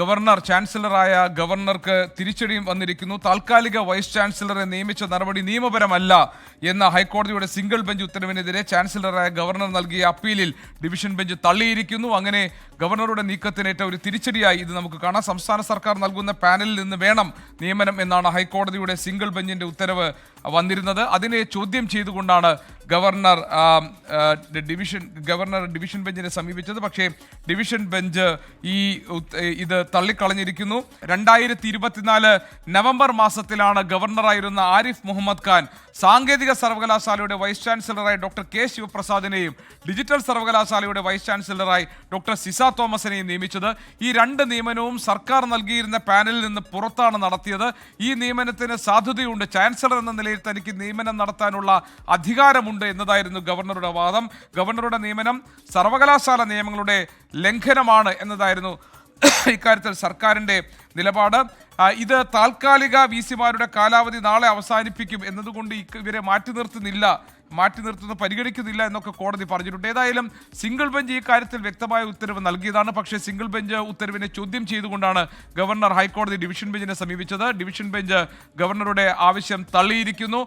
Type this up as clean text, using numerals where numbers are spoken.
Governor ചാൻസലറായ ഗവർണർക്ക് തിരിച്ചടിയും വന്നിരിക്കുന്നു. താൽക്കാലിക വൈസ് ചാൻസലറെ നിയമിച്ച നടപടി നിയമപരമല്ല എന്ന ഹൈക്കോടതിയുടെ സിംഗിൾ ബെഞ്ച് ഉത്തരവിനെതിരെ ചാൻസലറായ ഗവർണർ നൽകിയ അപ്പീലിൽ ഡിവിഷൻ ബെഞ്ച് തള്ളിയിരിക്കുന്നു. അങ്ങനെ ഗവർണറുടെ നീക്കത്തിനേറ്റ ഒരു തിരിച്ചടിയായി ഇത് നമുക്ക് കാണാം. സംസ്ഥാന സർക്കാർ നൽകുന്ന പാനലിൽ നിന്ന് വേണം നിയമനം എന്നാണ് ഹൈക്കോടതിയുടെ സിംഗിൾ ബെഞ്ചിന്റെ ഉത്തരവ് വന്നിരുന്നത്. അതിനെ ചോദ്യം ചെയ്തുകൊണ്ടാണ് ഗവർണർ ഡിവിഷൻ ബെഞ്ചിനെ സമീപിച്ചത്. പക്ഷേ ഡിവിഷൻ ബെഞ്ച് ഇത് തള്ളിക്കളഞ്ഞിരിക്കുന്നു. 2024 നവംബർ മാസത്തിലാണ് ഗവർണറായിരുന്ന ആരിഫ് മുഹമ്മദ് ഖാൻ സാങ്കേതിക സർവകലാശാലയുടെ വൈസ് ചാൻസലറായി ഡോക്ടർ കെ ശിവപ്രസാദിനെയും ഡിജിറ്റൽ സർവകലാശാലയുടെ വൈസ് ചാൻസലറായി ഡോക്ടർ സിസ തോമസിനെയും നിയമിച്ചത്. ഈ രണ്ട് നിയമനവും സർക്കാർ നൽകിയിരുന്ന പാനലിൽ നിന്ന് പുറത്താണ് നടത്തിയത്. ഈ നിയമനത്തിന് സാധുതയുണ്ട്, ചാൻസലർ എന്ന നിലയിൽ തനിക്ക് നിയമനം നടത്താനുള്ള അധികാരമുണ്ട് എന്നതായിരുന്നു ഗവർണറുടെ വാദം. ഗവർണറുടെ നിയമനം സർവകലാശാല നിയമങ്ങളുടെ ലംഘനമാണ് എന്നതായിരുന്നു ഇക്കാര്യത്തിൽ സർക്കാരിൻ്റെ നിലപാട്. ഇത് താൽക്കാലിക വിസിമാരുടെ കാലാവധി നാളെ അവസാനിപ്പിക്കും എന്നതുകൊണ്ട് ഇവരെ മാറ്റി നിർത്തുന്ന പരിഗണിക്കുന്നില്ല എന്നൊക്കെ കോടതി പറഞ്ഞിട്ടുണ്ട്. ഏതായാലും സിംഗിൾ ബെഞ്ച് ഈ കാര്യത്തിൽ വ്യക്തമായ ഉത്തരവ് നൽകിയതാണ്. പക്ഷേ സിംഗിൾ ബെഞ്ച് ഉത്തരവിനെ ചോദ്യം ചെയ്തുകൊണ്ടാണ് ഗവർണർ ഹൈക്കോടതി ഡിവിഷൻ ബെഞ്ചിനെ സമീപിച്ചത്. ഡിവിഷൻ ബെഞ്ച് ഗവർണറുടെ ആവശ്യം തള്ളിയിരിക്കുന്നു.